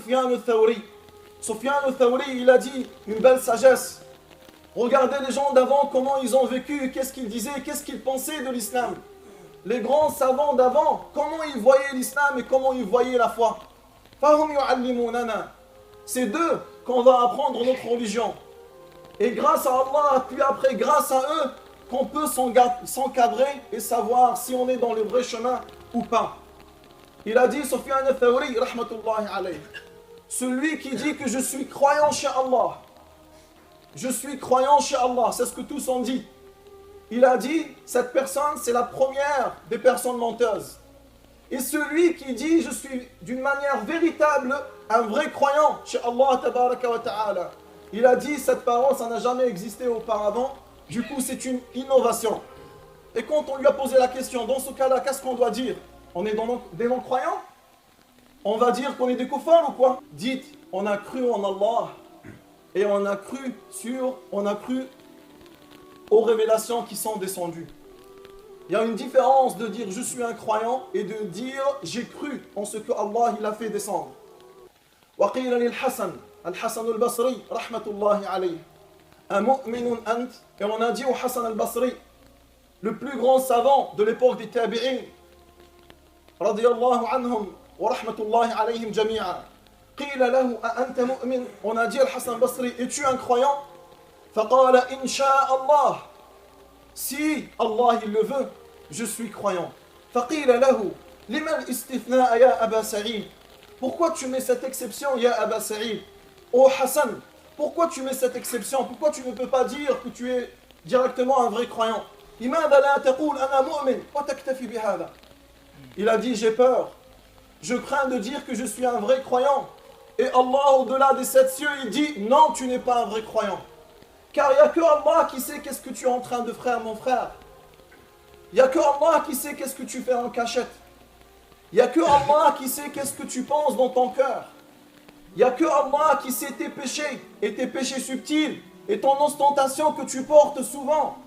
Sufyan al-Thawri. Sufyan al-Thawri, il a dit une belle sagesse. Regardez les gens d'avant, comment ils ont vécu, qu'est-ce qu'ils disaient, qu'est-ce qu'ils pensaient de l'islam. Les grands savants d'avant, comment ils voyaient l'islam et comment ils voyaient la foi. Fahum yu'allimunana. C'est d'eux qu'on va apprendre notre religion. Et grâce à Allah, puis après grâce à eux, qu'on peut s'encadrer et savoir si on est dans le vrai chemin ou pas. Il a dit, Sufyan al-Thawri, rahmatullahi alayhi, celui qui dit que je suis croyant chez Allah, je suis croyant chez Allah, c'est ce que tous ont dit. Il a dit, cette personne, c'est la première des personnes menteuses. Et celui qui dit, je suis d'une manière véritable, un vrai croyant chez Allah, tabaraka wa ta'ala. Il a dit, cette parole, ça n'a jamais existé auparavant, du coup c'est une innovation. Et quand on lui a posé la question, dans ce cas-là, qu'est-ce qu'on doit dire? On est des non-croyants? On va dire qu'on est des kuffars ou quoi? Dites, on a cru en Allah et on a cru aux révélations qui sont descendues. Il y a une différence de dire je suis un croyant et de dire j'ai cru en ce que Allah il a fait descendre. وقيل للحسن الحسن البصري رحمة الله عليه أمؤمن أنت. Et on a dit au Hassan al-Basri, le plus grand savant de l'époque des tabi'in, radiyallahu anhum wa rahmatullahi alayhim jami'a. قيل له أأنت مؤمن. On a dit al Hassan al-Basri, es-tu un croyant? فقال إن شاء الله. Si Allah il le veut, je suis croyant. فقيل له لما الاستثناء يا أبا سعيد. Pourquoi tu mets cette exception, ya Aba Sa'id? Oh Hassan, pourquoi tu mets cette exception? Pourquoi tu ne peux pas dire que tu es directement un vrai croyant? Il a dit, j'ai peur. Je crains de dire que je suis un vrai croyant. Et Allah, au-delà des 7 cieux, il dit, non, tu n'es pas un vrai croyant. Car il n'y a que Allah qui sait qu'est-ce que tu es en train de faire, mon frère. Il n'y a que Allah qui sait qu'est-ce que tu fais en cachette. Il n'y a que Allah qui sait qu'est-ce que tu penses dans ton cœur. Il n'y a que Allah qui sait tes péchés et tes péchés subtils et ton ostentation que tu portes souvent.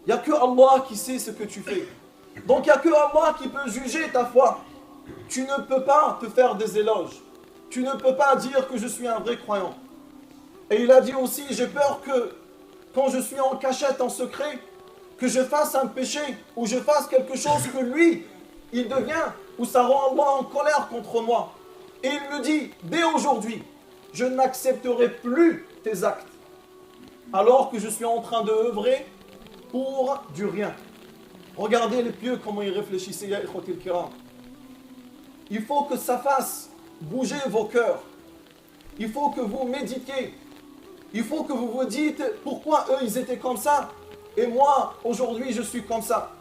Il n'y a que Allah qui sait ce que tu fais. Donc il n'y a que Allah qui peut juger ta foi. Tu ne peux pas te faire des éloges. Tu ne peux pas dire que je suis un vrai croyant. Et il a dit aussi, j'ai peur que quand je suis en cachette, en secret, que je fasse un péché ou je fasse quelque chose que lui, il devient, ou ça rend Allah en colère contre moi. Et il me dit, dès aujourd'hui, je n'accepterai plus tes actes. Alors que je suis en train de œuvrer pour du rien. Regardez les pieux, comment ils réfléchissaient, ya ikhwatil kiram. Il faut que ça fasse bouger vos cœurs. Il faut que vous méditiez. Il faut que vous vous dites, pourquoi eux ils étaient comme ça et moi, aujourd'hui, je suis comme ça.